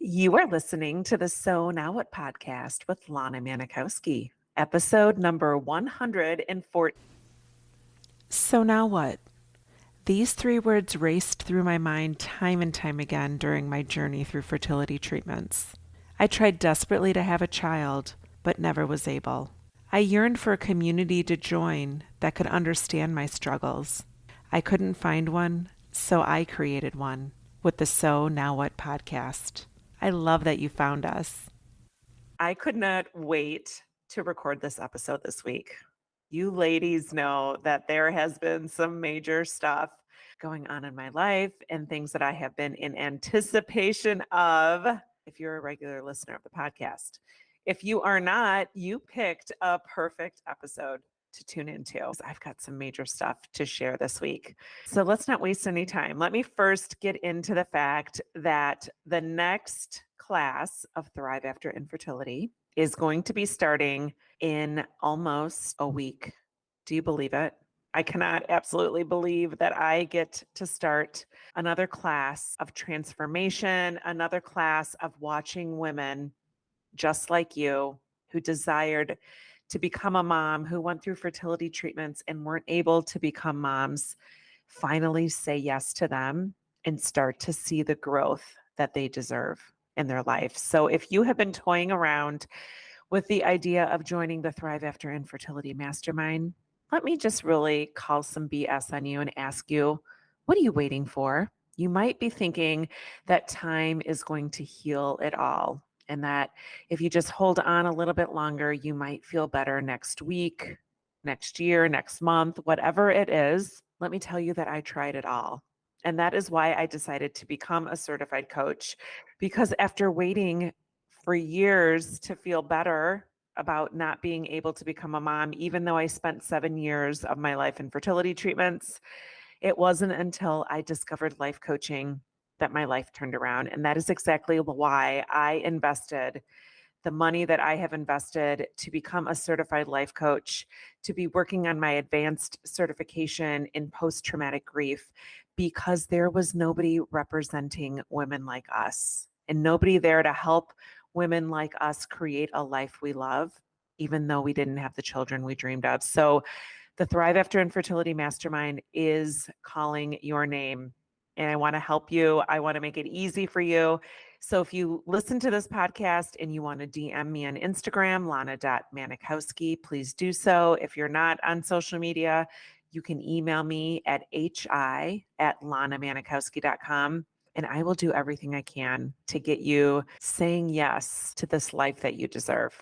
You are listening to the So Now What podcast with Lana Manikowski, episode number 114. So now what? These three words raced through my mind time and time again during my journey through fertility treatments. I tried desperately to have a child, but never was able. I yearned for a community to join that could understand my struggles. I couldn't find one, so I created one with the So Now What podcast. I love that you found us. I could not wait to record this episode this week. You ladies know that there has been some major stuff going on in my life and things that I have been in anticipation of. If you're a regular listener of the podcast, if you are not, you picked a perfect episode to tune into. I've got some major stuff to share this week. So let's not waste any time. Let me first get into the fact that the next class of Thrive After Infertility is going to be starting in almost a week. Do you believe it? I cannot absolutely believe that I get to start another class of transformation, another class of watching women just like you who desired to become a mom, who went through fertility treatments and weren't able to become moms, finally say yes to them and start to see the growth that they deserve in their life. So if you have been toying around with the idea of joining the Thrive After Infertility Mastermind, let me just really call some BS on you and ask you, what are you waiting for? You might be thinking that time is going to heal it all, and that if you just hold on a little bit longer, you might feel better next week, next year, next month, whatever it is. Let me tell you that I tried it all. And that is why I decided to become a certified coach, because after waiting for years to feel better about not being able to become a mom, even though I spent 7 years of my life in fertility treatments, it wasn't until I discovered life coaching that my life turned around. And that is exactly why I invested the money that I have invested to become a certified life coach, to be working on my advanced certification in post-traumatic grief, because there was nobody representing women like us and nobody there to help women like us create a life we love, even though we didn't have the children we dreamed of. So the Thrive After Infertility Mastermind is calling your name, and I want to help you. I want to make it easy for you. So if you listen to this podcast and you want to DM me on Instagram, lana.manikowski, please do so. If you're not on social media, you can email me at hi@lanamanikowski.com. And I will do everything I can to get you saying yes to this life that you deserve.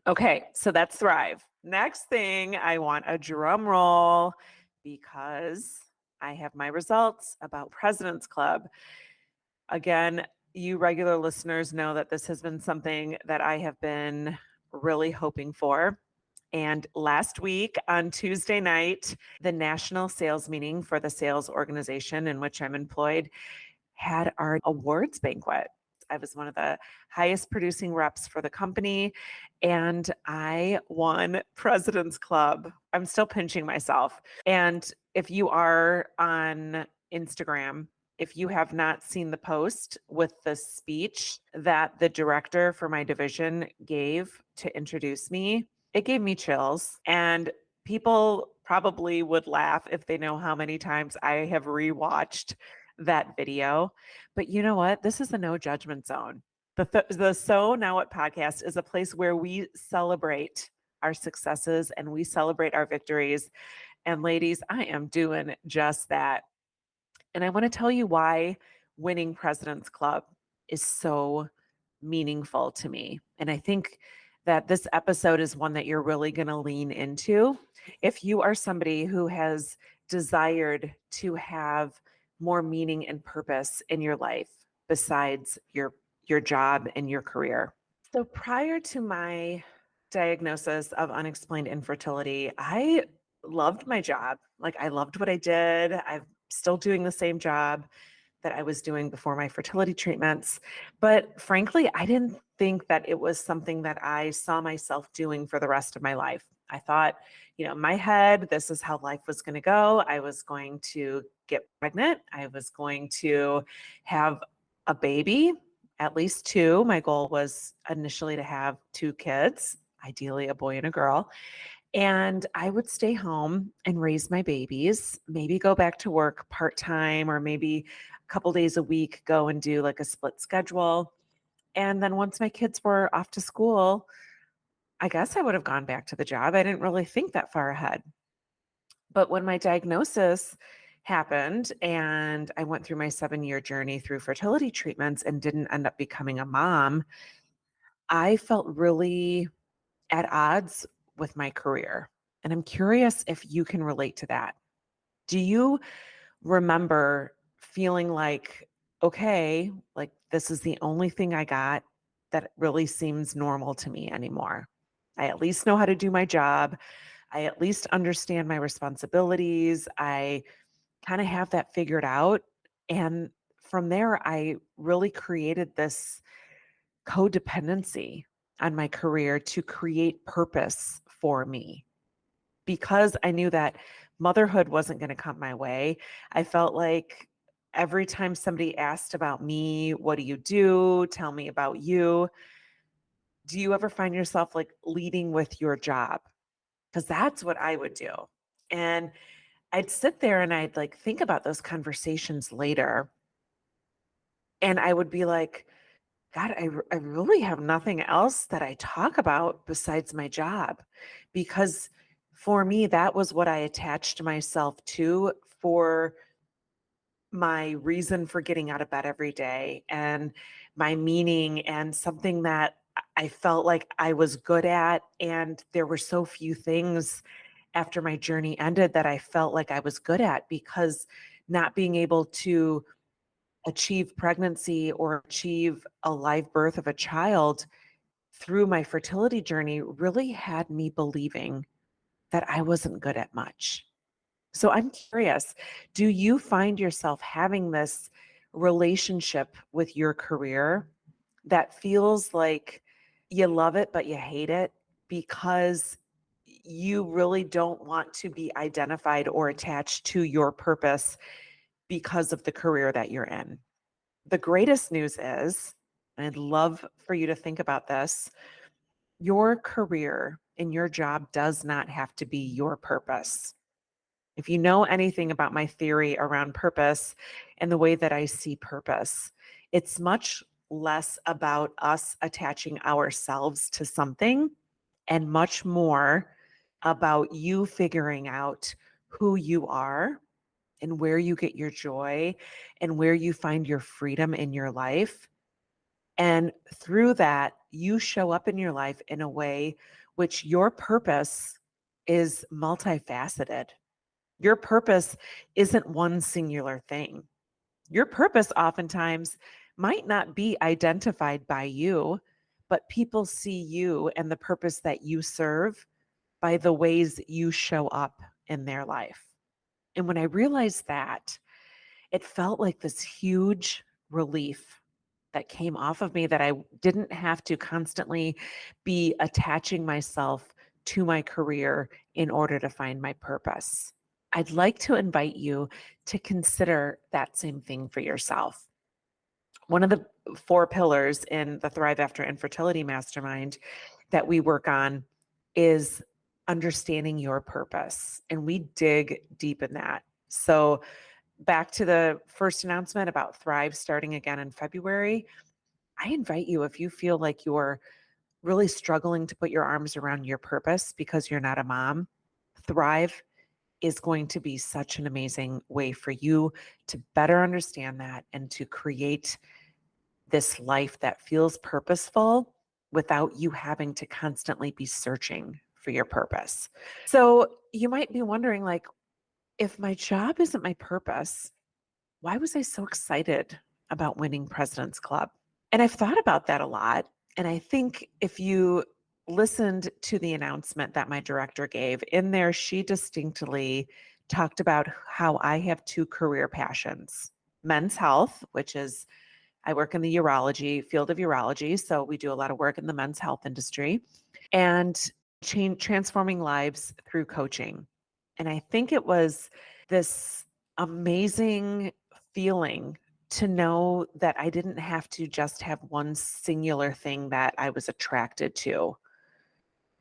Okay, so that's Thrive. Next thing, I want a drum roll because I have my results about President's Club. Again, you regular listeners know that this has been something that I have been really hoping for. And last week on Tuesday night, the national sales meeting for the sales organization in which I'm employed had our awards banquet. I was one of the highest producing reps for the company, and I won President's Club. I'm still pinching myself. And if you are on Instagram, if you have not seen the post with the speech that the director for my division gave to introduce me, it gave me chills. And people probably would laugh if they know how many times I have rewatched that video. But you know what? This is a no judgment zone. The So Now What podcast is a place where we celebrate our successes and we celebrate our victories. And ladies, I am doing just that. And I want to tell you why winning President's Club is so meaningful to me. And I think that this episode is one that you're really going to lean into. If you are somebody who has desired to have more meaning and purpose in your life besides your job and your career. So prior to my diagnosis of unexplained infertility, I loved my job. Like I loved what I did. I'm still doing the same job that I was doing before my fertility treatments. But frankly, I didn't think that it was something that I saw myself doing for the rest of my life. I thought, in my head, this is how life was going to go. I was going to get pregnant. I was going to have a baby. at least two. My goal was initially to have two kids, ideally a boy and a girl. And I would stay home and raise my babies, maybe go back to work part time or maybe a couple days a week, go and do like a split schedule. And then once my kids were off to school, I guess I would have gone back to the job. I didn't really think that far ahead. But when my diagnosis happened and I went through my 7-year journey through fertility treatments and didn't end up becoming a mom, I felt really at odds with my career. And I'm curious if you can relate to that. Do you remember feeling like, okay, like this is the only thing I got that really seems normal to me anymore? I at least know how to do my job. I at least understand my responsibilities. I kind of have that figured out. And from there, I really created this codependency on my career to create purpose for me because I knew that motherhood wasn't going to come my way. I felt like every time somebody asked about me, what do you do? Tell me about you. Do you ever find yourself like leading with your job? Because that's what I would do. And I'd sit there and I'd like think about those conversations later. And I would be like, God, I really have nothing else that I talk about besides my job. Because for me, that was what I attached myself to for my reason for getting out of bed every day and my meaning and something that I felt like I was good at. And there were so few things after my journey ended that I felt like I was good at because not being able to achieve pregnancy or achieve a live birth of a child through my fertility journey really had me believing that I wasn't good at much. So I'm curious, do you find yourself having this relationship with your career that feels like you love it, but you hate it because you really don't want to be identified or attached to your purpose because of the career that you're in? The greatest news is, and I'd love for you to think about this, your career in your job does not have to be your purpose. If you know anything about my theory around purpose and the way that I see purpose, it's much less about us attaching ourselves to something and much more about you figuring out who you are and where you get your joy and where you find your freedom in your life. And through that, you show up in your life in a way which your purpose is multifaceted. Your purpose isn't one singular thing. Your purpose oftentimes might not be identified by you, but people see you and the purpose that you serve by the ways you show up in their life. And when I realized that, it felt like this huge relief that came off of me that I didn't have to constantly be attaching myself to my career in order to find my purpose. I'd like to invite you to consider that same thing for yourself. One of the 4 pillars in the Thrive After Infertility Mastermind that we work on is understanding your purpose. And we dig deep in that. So, back to the first announcement about Thrive starting again in February, I invite you, if you feel like you're really struggling to put your arms around your purpose because you're not a mom, Thrive is going to be such an amazing way for you to better understand that and to create this life that feels purposeful without you having to constantly be searching for your purpose. So you might be wondering, like, if my job isn't my purpose, why was I so excited about winning President's Club? And I've thought about that a lot. And I think if you listened to the announcement that my director gave, in there, she distinctly talked about how I have 2 career passions: men's health, which is I work in the urology field of urology. So we do a lot of work in the men's health industry, and transforming lives through coaching. And I think it was this amazing feeling to know that I didn't have to just have one singular thing that I was attracted to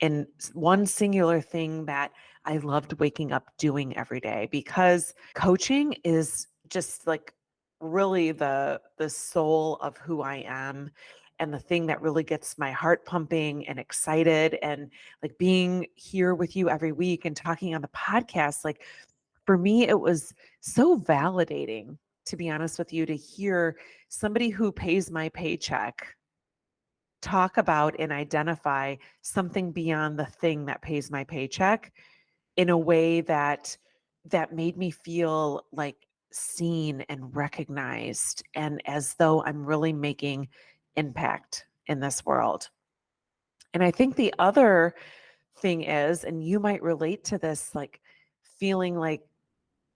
and one singular thing that I loved waking up doing every day, because coaching is just like really the soul of who I am, and the thing that really gets my heart pumping and excited, and like being here with you every week and talking on the podcast, like for me it was so validating, to be honest with you, to hear somebody who pays my paycheck talk about and identify something beyond the thing that pays my paycheck in a way that made me feel like seen and recognized, and as though I'm really making impact in this world. And I think the other thing is, and you might relate to this, like feeling like,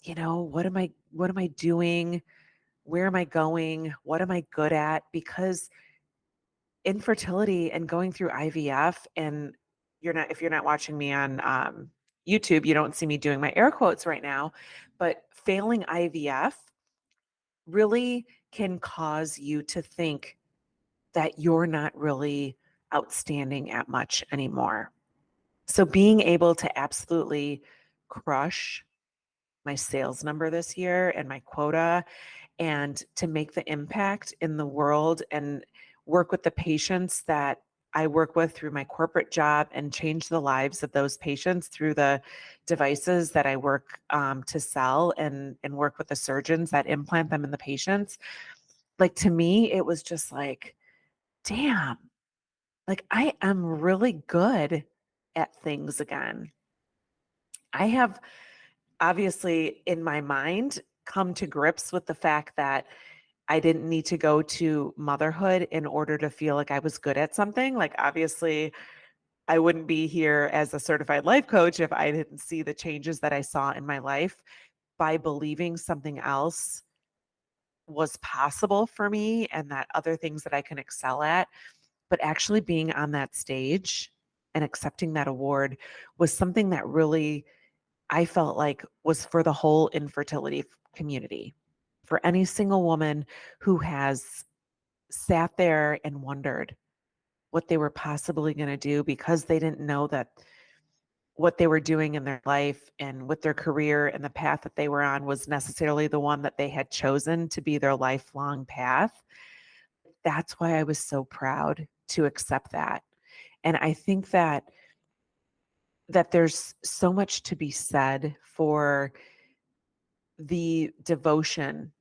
what am I doing? Where am I going? What am I good at? Because infertility and going through IVF, and if you're not watching me on YouTube, you don't see me doing my air quotes right now, but failing IVF really can cause you to think that you're not really outstanding at much anymore. So being able to absolutely crush my sales number this year and my quota, and to make the impact in the world and work with the patients that I work with through my corporate job, and change the lives of those patients through the devices that I work to sell, and work with the surgeons that implant them in the patients. Like to me, it was just like, damn, like I am really good at things again. I have obviously in my mind come to grips with the fact that I didn't need to go to motherhood in order to feel like I was good at something. Like, obviously, I wouldn't be here as a certified life coach if I didn't see the changes that I saw in my life by believing something else was possible for me and that other things that I can excel at. But actually being on that stage and accepting that award was something that really I felt like was for the whole infertility community, for any single woman who has sat there and wondered what they were possibly going to do because they didn't know that what they were doing in their life and with their career and the path that they were on was necessarily the one that they had chosen to be their lifelong path. That's why I was so proud to accept that. And I think that there's so much to be said for the devotion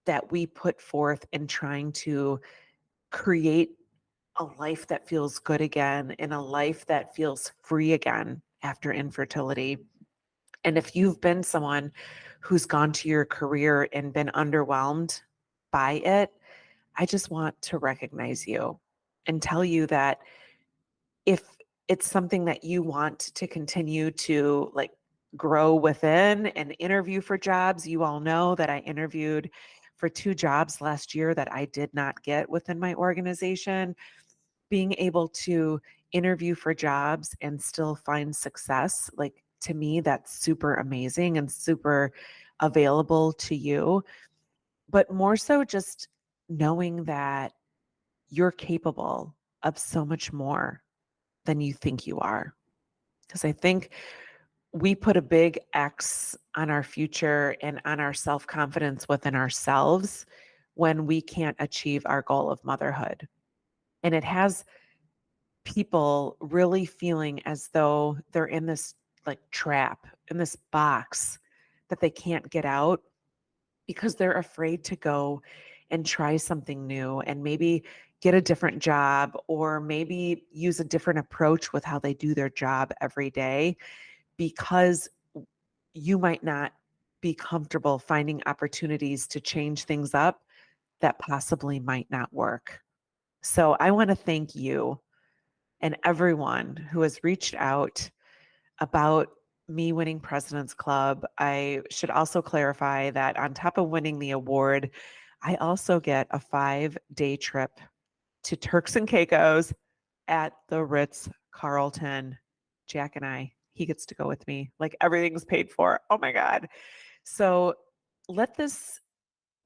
that we put forth in trying to create a life that feels good again, and a life that feels free again after infertility. And if you've been someone who's gone to your career and been underwhelmed by it, I just want to recognize you and tell you that if it's something that you want to continue to like grow within and interview for jobs, you all know that I interviewed for 2 jobs last year that I did not get within my organization. Being able to interview for jobs and still find success, like to me, that's super amazing and super available to you. But more so just knowing that you're capable of so much more than you think you are. Because I think we put a big X on our future and on our self confidence within ourselves when we can't achieve our goal of motherhood. And it has people really feeling as though they're in this like trap, in this box that they can't get out because they're afraid to go and try something new and maybe get a different job, or maybe use a different approach with how they do their job every day, because you might not be comfortable finding opportunities to change things up that possibly might not work. So I want to thank you and everyone who has reached out about me winning President's Club. I should also clarify that on top of winning the award, I also get a 5-day trip to Turks and Caicos at the Ritz Carlton. Jack and he gets to go with me. Like everything's paid for. Oh my God. So let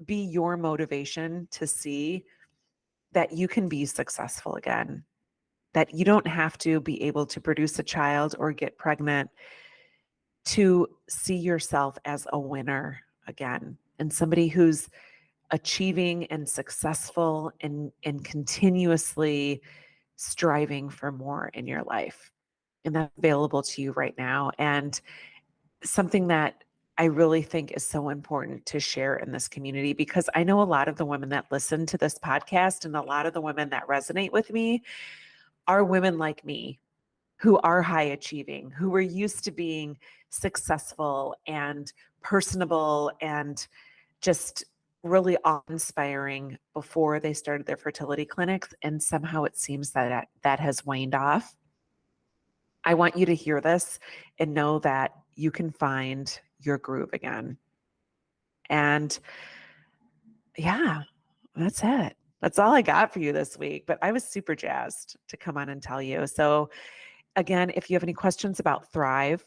be your motivation to see that you can be successful again, that you don't have to be able to produce a child or get pregnant to see yourself as a winner again and somebody who's achieving and successful and continuously striving for more in your life. And that's available to you right now. And something that I really think is so important to share in this community, because I know a lot of the women that listen to this podcast and a lot of the women that resonate with me are women like me who are high achieving, who were used to being successful and personable and just really awe-inspiring before they started their fertility clinics. And somehow it seems that that has waned off. I want you to hear this and know that you can find your groove again. And yeah, that's it. That's all I got for you this week. But I was super jazzed to come on and tell you. So, again, if you have any questions about Thrive,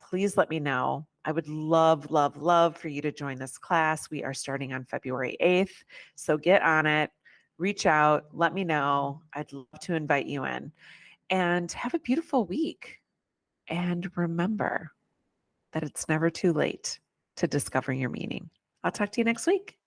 please let me know. I would love, love, love for you to join this class. We are starting on February 8th. So get on it, reach out, let me know. I'd love to invite you in and have a beautiful week. And remember that it's never too late to discover your meaning. I'll talk to you next week.